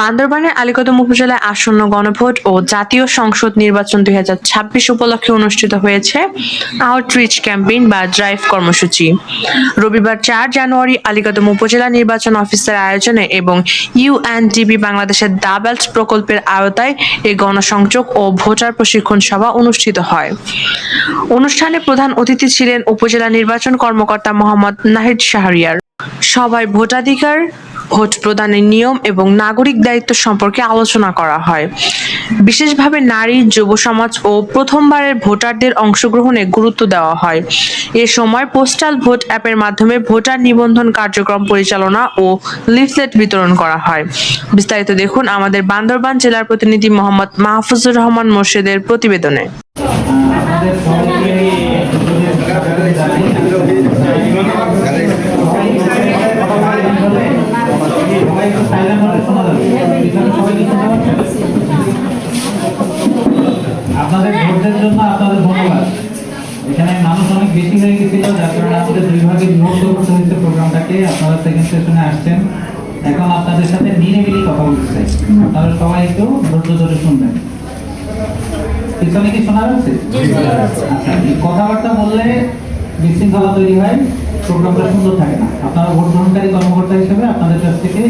বান্দরবানের আলীকদম উপজেলায় আসন্ন গণভোট ও জাতীয় সংসদ নির্বাচন 2026 উপলক্ষে অনুষ্ঠিত হয়েছে আউটরিচ ক্যাম্পেইন বা ড্রাইভ কর্মসূচি। রবিবার 4 জানুয়ারি আলীকদম উপজেলা নির্বাচন অফিসের আয়োজনে এবং ইউএনডিপি বাংলাদেশের দ্য বেল্ট প্রকল্পের আওতায় এই গণসংযোগ ও ভোটার প্রশিক্ষণ সভা অনুষ্ঠিত হয়। অনুষ্ঠানে প্রধান অতিথি ছিলেন উপজেলা নির্বাচন কর্মকর্তা মোহাম্মদ নাহিদ শাহরিয়ার। সভায় ভোটাধিকার, ভোট প্রদানের নিয়ম এবং নাগরিক দায়িত্ব সম্পর্কে আলোচনা করা হয়। বিশেষভাবে নারী, যুব সমাজ ও প্রথমবারের ভোটারদের অংশগ্রহণে গুরুত্ব দেওয়া হয়। এ সময় পোস্টাল ভোট অ্যাপের মাধ্যমে ভোটার নিবন্ধন কার্যক্রম পরিচালনা ও লিফলেট বিতরণ করা হয়। বিস্তারিত দেখুন আমাদের বান্দরবান জেলার প্রতিনিধি মোহাম্মদ মাহফুজুর রহমান মোর্শেদের প্রতিবেদনে। আপনাদের ভোটের জন্য আপনাদের ধন্যবাদ। এখানে মানুষ অনেক বেশি হয়ে গেছিল, যার কারণে আমাদের দুই ভাগে বিভক্ত করতে হয়েছে প্রোগ্রামটাকে। আপনারা সেকেন্ড সেশনে আসছেন, এখন আপনাদের সাথে নিরিবিলি কথা বলতে চাই। আপনারা সবাই একটু ধৈর্য ধরে শুনবেন। পিছনে কি শোনা যাচ্ছে? আচ্ছা, এই কথাবার্তা বললে বিশৃঙ্খলা তৈরি হয়, প্রোগ্রামটা সুন্দর থাকে না। আপনারা ভোট গ্রহণকারী কর্মকর্তা হিসেবে আপনাদের কাছ থেকে